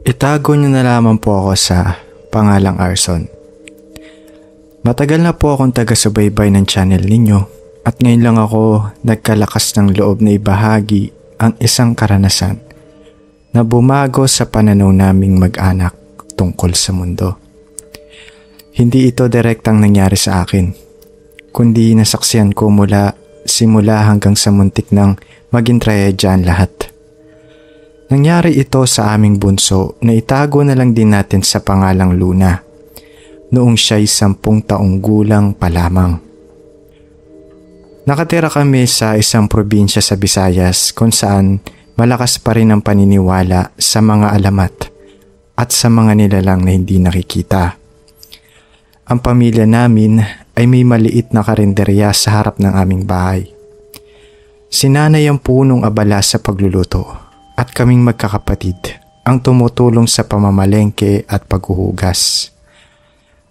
Itago niyo na lamang po ako sa pangalang Arson. Matagal na po akong taga-subaybay ng channel ninyo at ngayon lang ako nagkalakas ng loob na ibahagi ang isang karanasan na bumago sa pananaw naming mag-anak tungkol sa mundo. Hindi ito direktang nangyari sa akin, kundi nasaksihan ko simula hanggang sa muntik ng maging trahedya ang lahat. Nangyari ito sa aming bunso na itago na lang din natin sa pangalang Luna noong siya'y 10 taong gulang pa lamang. Nakatira kami sa isang probinsya sa Visayas kung saan malakas pa rin ang paniniwala sa mga alamat at sa mga nilalang na hindi nakikita. Ang pamilya namin ay may maliit na karinderya sa harap ng aming bahay. Si nanay ang punong abala sa pagluluto at kaming magkakapatid ang tumutulong sa pamamalengke at paghuhugas.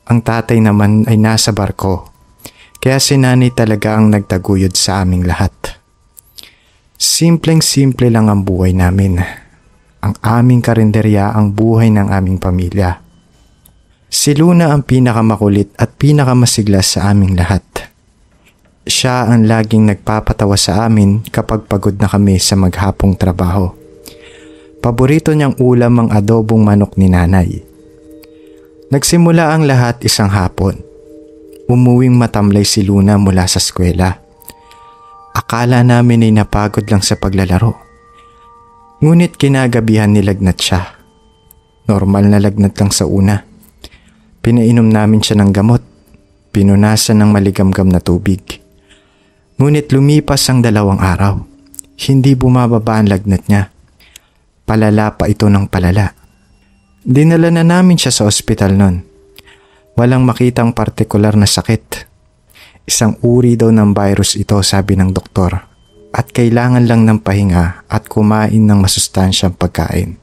Ang tatay naman ay nasa barko, kaya si nanay talaga ang nagtaguyod sa aming lahat. Simpleng-simple lang ang buhay namin. Ang aming karinderya ang buhay ng aming pamilya. Si Luna ang pinakamakulit at pinakamasigla sa aming lahat. Siya ang laging nagpapatawa sa amin kapag pagod na kami sa maghapong trabaho. Paborito niyang ulam ang adobong manok ni nanay. Nagsimula ang lahat isang hapon. Umuwing matamlay si Luna mula sa eskwela. Akala namin ay napagod lang sa paglalaro. Ngunit kinagabihan nilagnat siya. Normal na lagnat lang sa una. Pinainom namin siya ng gamot. Pinunasan ng maligamgam na tubig. Ngunit lumipas ang 2 araw. Hindi bumababa ang lagnat niya. Palala pa ito ng palala. Dinala na namin siya sa ospital nun. Walang makitang partikular na sakit. Isang uri daw ng virus ito, sabi ng doktor. At kailangan lang ng pahinga at kumain ng masustansyang pagkain.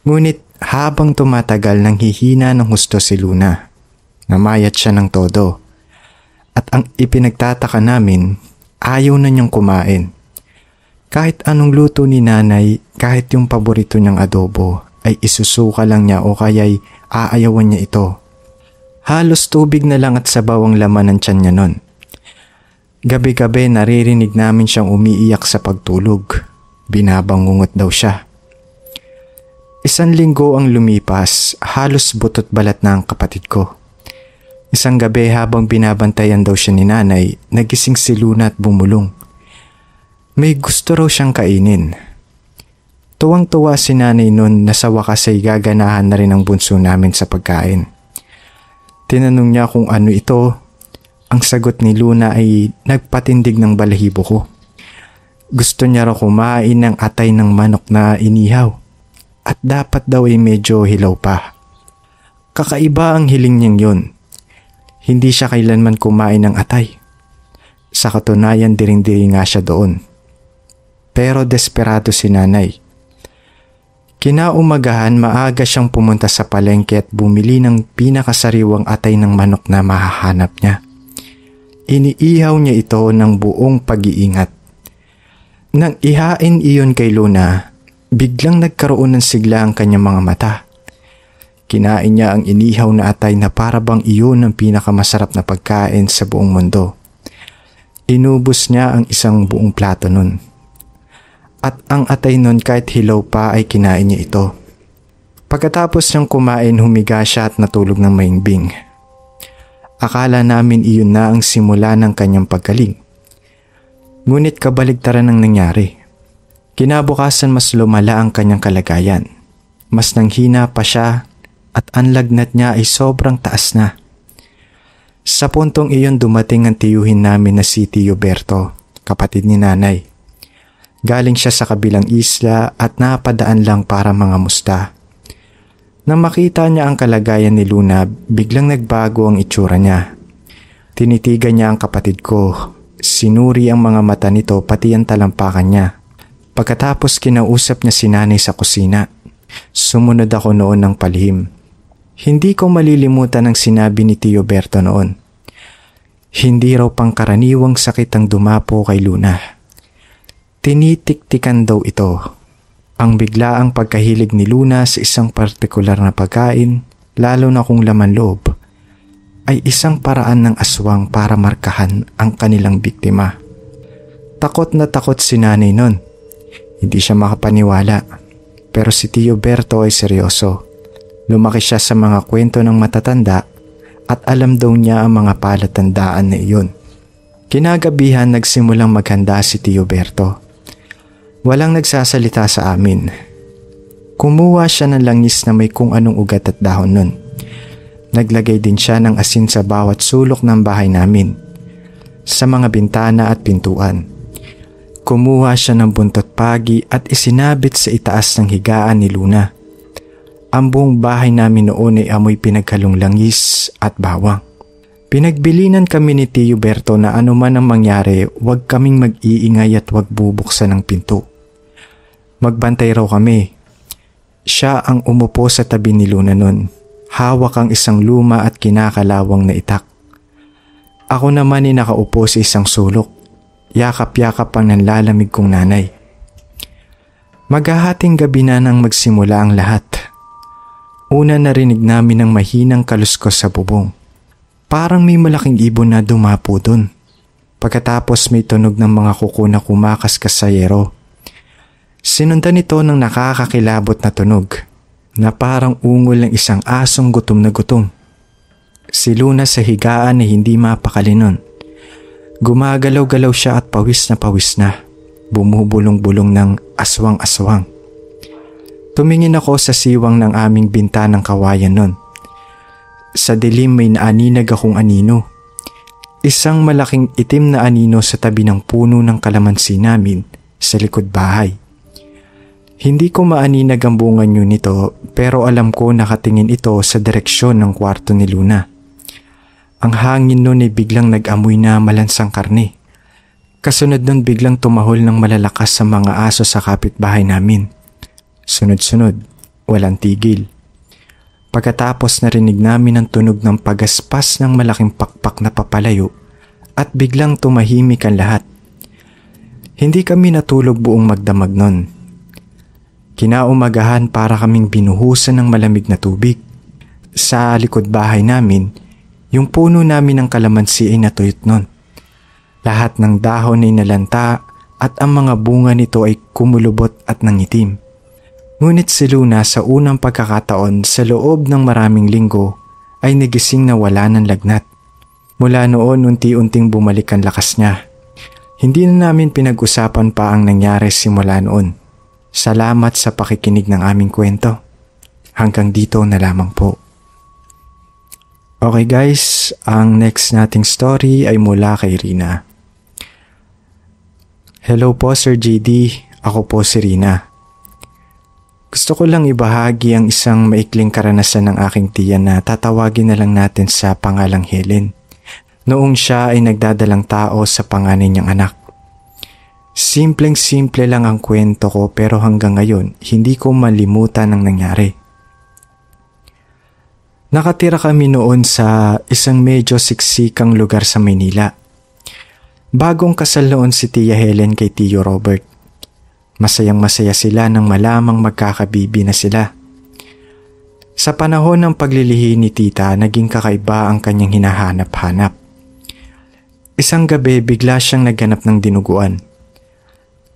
Ngunit habang tumatagal nang hihina ng husto si Luna, namayat siya ng todo. At ang ipinagtataka namin, ayaw na niyang kumain. Kahit anong luto ni nanay, kahit yung paborito niyang adobo, ay isusuka lang niya o kaya'y aayawan niya ito. Halos tubig na lang at sabaw ang laman ng tiyan niya nun. Gabi-gabi naririnig namin siyang umiiyak sa pagtulog. Binabangungot daw siya. 1 linggo ang lumipas, halos butot balat na ang kapatid ko. Isang gabi habang binabantayan daw siya ni nanay, nagising si Luna at bumulong. May gusto raw siyang kainin. Tuwang-tuwa si nanay nun na sa wakas ay gaganahan na rin ang bunso namin sa pagkain. Tinanong niya kung ano ito. Ang sagot ni Luna ay nagpatindig ng balahibo ko. Gusto niya raw kumain ng atay ng manok na inihaw. At dapat daw ay medyo hilaw pa. Kakaiba ang hiling niyang yun. Hindi siya kailanman kumain ng atay. Sa katunayan diring-diri nga siya doon. Pero desperado si nanay. Kinaumagahan maaga siyang pumunta sa palengke at bumili ng pinakasariwang atay ng manok na mahahanap niya. Iniihaw niya ito ng buong pag-iingat. Nang ihain iyon kay Luna, biglang nagkaroon ng sigla ang kanyang mga mata. Kinain niya ang inihaw na atay na para bang iyon ang pinakamasarap na pagkain sa buong mundo. Inubos niya ang isang buong plato nun. At ang atay nun kahit hilaw pa ay kinain niya ito. Pagkatapos niyang kumain, humiga siya at natulog ng mahimbing. Akala namin iyon na ang simula ng kanyang paggaling. Ngunit kabaligtaran ang nangyari. Kinabukasan mas lumala ang kanyang kalagayan. Mas nanghina pa siya at ang lagnat niya ay sobrang taas na. Sa puntong iyon dumating ang tiyuhin namin na si Tio Berto, kapatid ni nanay. Galing siya sa kabilang isla at napadaan lang para mangamusta. Nang makita niya ang kalagayan ni Luna, biglang nagbago ang itsura niya. Tinitigan niya ang kapatid ko. Sinuri ang mga mata nito pati ang talampakan niya. Pagkatapos kinausap niya si nanay sa kusina. Sumunod ako noon ng palihim. Hindi ko malilimutan ang sinabi ni Tio Berto noon. Hindi raw pangkaraniwang sakit ang dumapo kay Luna. Tinitiktikan daw ito. Ang biglaang pagkahilig ni Luna sa isang partikular na pagkain, lalo na kung laman loob, ay isang paraan ng aswang para markahan ang kanilang biktima. Takot na takot si nanay nun. Hindi siya makapaniwala. Pero si Tio Berto ay seryoso. Lumaki siya sa mga kwento ng matatanda at alam daw niya ang mga palatandaan na iyon. Kinagabihan nagsimulang maghanda si Tio Berto. Walang nagsasalita sa amin. Kumuha siya ng langis na may kung anong ugat at dahon nun. Naglagay din siya ng asin sa bawat sulok ng bahay namin, sa mga bintana at pintuan. Kumuha siya ng buntot pagi at isinabit sa itaas ng higaan ni Luna. Ang buong bahay namin noon ay amoy pinaghalong langis at bawang. Pinagbilinan kami ni Tio Berto na anuman ang mangyari, huwag kaming mag-iingay at huwag bubuksan ng pinto. Magbantay raw kami. Siya ang umupo sa tabi ni Luna nun. Hawak ang isang luma at kinakalawang na itak. Ako naman ay nakaupo sa isang sulok. Yakap-yakap ang nanlalamig kong nanay. Maghahating gabi na nang magsimula ang lahat. Una narinig namin ang mahinang kaluskos sa bubong. Parang may malaking ibon na dumapo dun. Pagkatapos may tunog ng mga kuko na kumakaskas sa yero. Sinundan ito ng nakakakilabot na tunog na parang ungol ng isang asong gutom na gutom. Si Luna sa higaan na hindi mapakali nun. Gumagalaw-galaw siya at pawis na. Bumubulong-bulong ng aswang-aswang. Tumingin ako sa siwang ng aming bintanang kawayan nun. Sa dilim may naaninag akong anino. Isang malaking itim na anino sa tabi ng puno ng kalamansi namin sa likod bahay. Hindi ko maaninag ang bunga niyo nito pero alam ko nakatingin ito sa direksyon ng kwarto ni Luna. Ang hangin nun ay biglang nag-amoy na malansang karne. Kasunod nun biglang tumahol ng malalakas sa mga aso sa kapitbahay namin. Sunod-sunod, walang tigil. Pagkatapos narinig namin ang tunog ng pagaspas ng malaking pakpak na papalayo at biglang tumahimik ang lahat. Hindi kami natulog buong magdamag nun. Kinaumagahan para kaming binuhusan ng malamig na tubig. Sa likod bahay namin, yung puno namin ng kalamansi ay natuyot nun. Lahat ng dahon ay nalanta at ang mga bunga nito ay kumulubot at nangitim. Ngunit si Luna sa unang pagkakataon sa loob ng maraming linggo ay nagising na wala ng lagnat. Mula noon unti-unting bumalik ang lakas niya. Hindi na namin pinag-usapan pa ang nangyari simula noon. Salamat sa pakikinig ng aming kwento. Hanggang dito na lamang po. Okay guys, ang next nating story ay mula kay Rina. Hello po Sir JD, ako po si Rina. Gusto ko lang ibahagi ang isang maikling karanasan ng aking tiya na tatawagin na lang natin sa pangalang Helen. Noong siya ay nagdadalang tao sa panganay niyang anak. Simpleng-simple lang ang kwento ko pero hanggang ngayon hindi ko malimutan ang nangyari. Nakatira kami noon sa isang medyo siksikang lugar sa Maynila. Bagong kasal noon si Tia Helen kay Tio Robert. Masayang-masaya sila nang malamang magkakabibi na sila. Sa panahon ng paglilihi ni Tita, naging kakaiba ang kanyang hinahanap-hanap. Isang gabi bigla siyang naghanap ng dinuguan.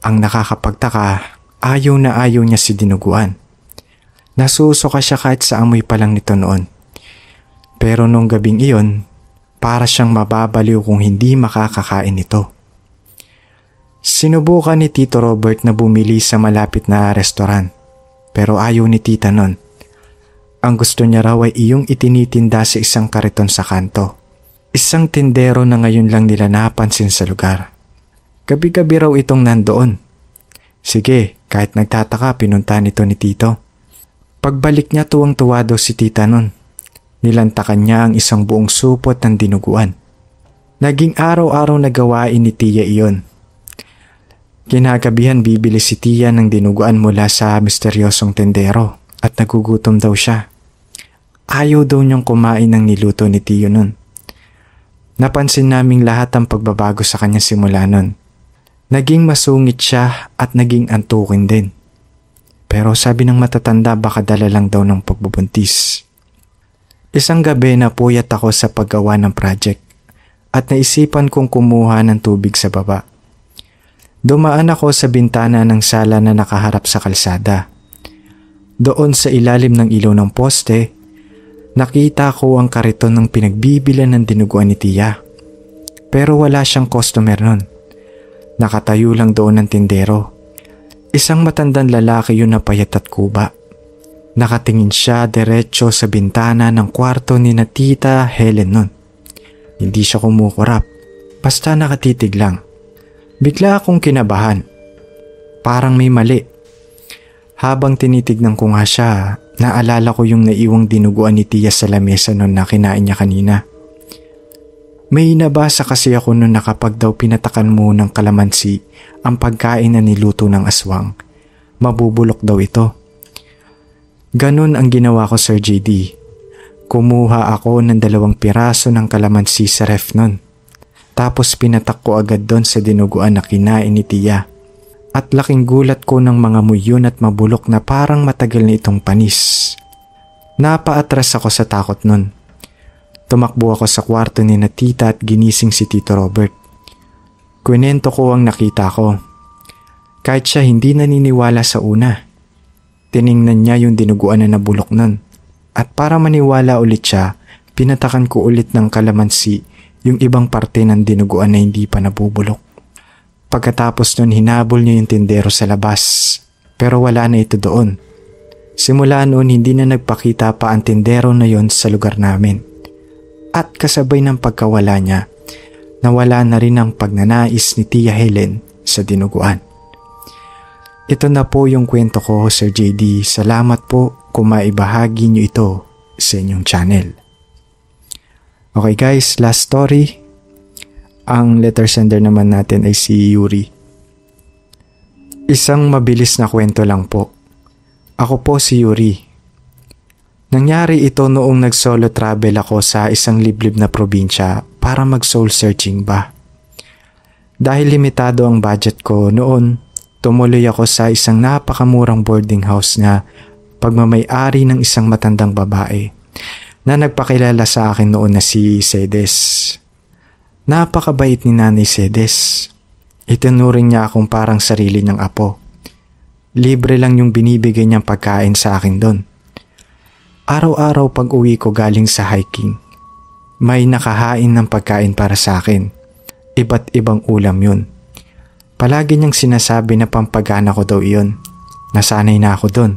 Ang nakakapagtaka, ayaw na ayaw niya si dinuguan. Nasusuka siya kahit sa amoy pa lang nito noon. Pero nung gabing iyon, para siyang mababaliw kung hindi makakakain ito. Sinubukan ni Tito Robert na bumili sa malapit na restoran, pero ayaw ni Tita nun. Ang gusto niya raw ay iyong itinitinda sa isang kariton sa kanto. Isang tindero na ngayon lang nila napansin sa lugar. Gabi-gabi raw itong nandoon. Sige, kahit nagtataka pinunta nito ni Tito. Pagbalik niya tuwang-tuwa daw si Tita nun. Nilantakan niya ang isang buong supot ng dinuguan. Naging araw-araw na gawain ni Tia iyon. Kinagabihan bibili si Tia ng dinuguan mula sa misteryosong tendero at nagugutom daw siya. Ayaw daw niyang kumain ng niluto ni Tio nun. Napansin naming lahat ang pagbabago sa kanya simula nun. Naging masungit siya at naging antukin din. Pero sabi ng matatanda baka dala lang daw ng pagbubuntis. Isang gabi napuyat ako sa paggawa ng project at naisipan kong kumuha ng tubig sa baba. Dumaan ako sa bintana ng sala na nakaharap sa kalsada. Doon sa ilalim ng ilaw ng poste, nakita ko ang kariton ng pinagbibilan ng dinuguan ni Tia. Pero wala siyang customer nun. Nakatayo lang doon ng tindero. Isang matandang lalaki yun na payat at kuba. Nakatingin siya diretso sa bintana ng kwarto ni na Tita Helen nun. Hindi siya kumukurap, basta nakatitig lang. Bigla akong kinabahan. Parang may mali. Habang tinitignan ko nga siya, naalala ko yung naiwang dinuguan ni Tia sa lamesa nun na kinain niya kanina. May nabasa kasi ako nun na kapag daw pinatakan mo ng kalamansi ang pagkain na niluto ng aswang, mabubulok daw ito. Ganun ang ginawa ko, Sir JD. Kumuha ako ng 2 piraso ng kalamansi sa ref nun. Tapos pinatak ko agad doon sa dinuguan na kinain ni Tia. At laking gulat ko ng mga muyon at mabulok na parang matagal na itong panis. Napaatras ako sa takot nun. Tumakbo ako sa kwarto ni na Tita at ginising si Tito Robert. Kwento ko ang nakita ko. Kahit siya hindi naniniwala sa una. Tiningnan niya yung dinuguan na nabulok nun. At para maniwala ulit siya, pinatakan ko ulit ng kalamansi yung ibang parte ng dinuguan na hindi pa nabubulok. Pagkatapos nun hinabol niya yung tindero sa labas. Pero wala na ito doon. Simula noon hindi na nagpakita pa ang tindero na yon sa lugar namin. At kasabay ng pagkawala niya, nawala na rin ang pagnanais ni Tia Helen sa dinuguan. Ito na po yung kwento ko, Sir JD. Salamat po kung maibahagi niyo ito sa inyong channel. Okay guys, last story. Ang letter sender naman natin ay si Yuri. Isang mabilis na kwento lang po. Ako po si Yuri. Nangyari ito noong nag-solo travel ako sa isang liblib na probinsya para mag-soul searching ba. Dahil limitado ang budget ko noon, tumuloy ako sa isang napakamurang boarding house na pagmamay-ari ng isang matandang babae na nagpakilala sa akin noon na si Sedes. Napakabait ni Nanay Sedes. Itinuring niya akong parang sarili niyang apo. Libre lang yung binibigay niyang pagkain sa akin doon. Araw-araw pag uwi ko galing sa hiking, may nakahain ng pagkain para sa akin. Iba't ibang ulam yun. Palagi niyang sinasabi na pampagana ko daw iyon. Nasanay na ako doon.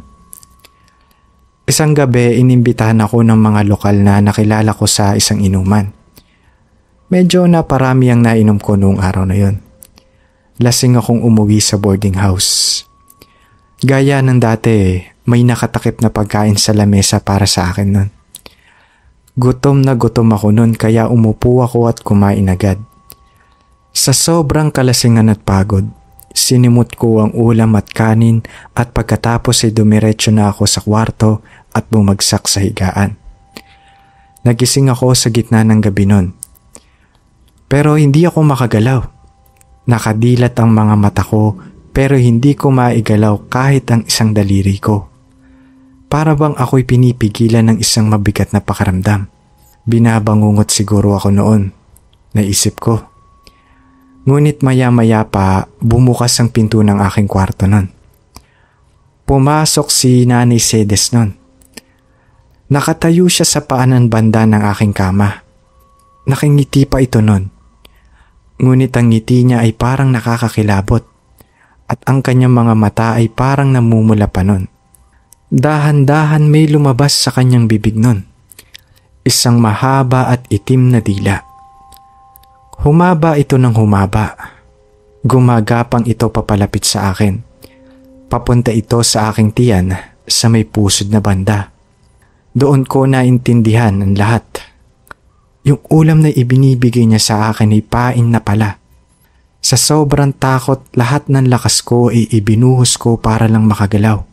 Isang gabi inimbitahan ako ng mga lokal na nakilala ko sa isang inuman. Medyo naparami ang nainom ko noong araw na yon. Lasing akong umuwi sa boarding house. Gaya ng dati, may nakatakip na pagkain sa lamesa para sa akin nun. Gutom na gutom ako nun kaya umupo ako at kumain agad. Sa sobrang kalasingan at pagod, sinimot ko ang ulam at kanin at pagkatapos ay dumiretso na ako sa kwarto at bumagsak sa higaan. Nagising ako sa gitna ng gabi nun. Pero hindi ako makagalaw. Nakadilat ang mga mata ko pero hindi ko maigalaw kahit ang isang daliri ko. Para bang ako'y pinipigilan ng isang mabigat na pakaramdam. Binabangungot siguro ako noon, naisip ko. Ngunit maya-maya pa bumukas ang pinto ng aking kwarto nun. Pumasok si Nanay Sedes nun. Nakatayo siya sa paanan banda ng aking kama. Nakingiti pa ito nun. Ngunit ang ngiti niya ay parang nakakakilabot at ang kanyang mga mata ay parang namumula pa nun. Dahan-dahan may lumabas sa kanyang bibig nun. Isang mahaba at itim na dila. Humaba ito ng humaba. Gumagapang ito papalapit sa akin. Papunta ito sa aking tiyan sa may pusod na banda. Doon ko naintindihan ang lahat. Yung ulam na ibinibigay niya sa akin ay pain na pala. Sa sobrang takot, lahat ng lakas ko ay ibinuhos ko para lang makagalaw.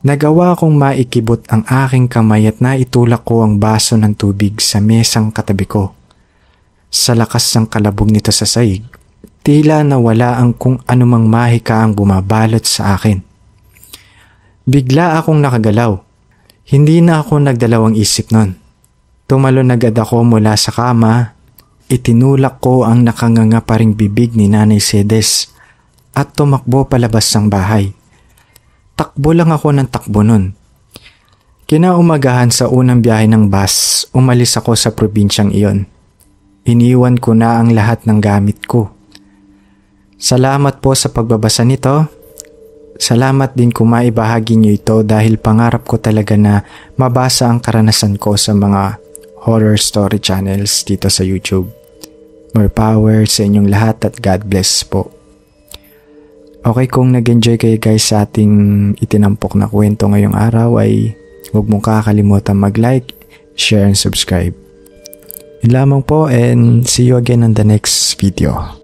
Nagawa kong maikibot ang aking kamay at naitulak ko ang baso ng tubig sa mesang katabi ko. Sa lakas ng kalabog nito sa sahig, tila nawala ang kung anumang mahika ang bumabalot sa akin. Bigla akong nakagalaw. Hindi na ako nagdalawang isip nun. Tumalon agad ako mula sa kama, itinulak ko ang nakanganga pa ring bibig ni Nanay Cedes at tumakbo palabas ng bahay. Takbo lang ako ng takbo nun. Kinaumagahan sa unang biyahe ng bus, umalis ako sa probinsyang iyon. Iniwan ko na ang lahat ng gamit ko. Salamat po sa pagbabasa nito. Salamat din kung maibahagi niyo ito dahil pangarap ko talaga na mabasa ang karanasan ko sa mga horror story channels dito sa YouTube. More power sa inyong lahat at God bless po. Okay, kung nag-enjoy kayo guys sa ating itinampok na kwento ngayong araw ay huwag mong kakalimutan mag-like, share, and subscribe. Yun lamang po and see you again on the next video.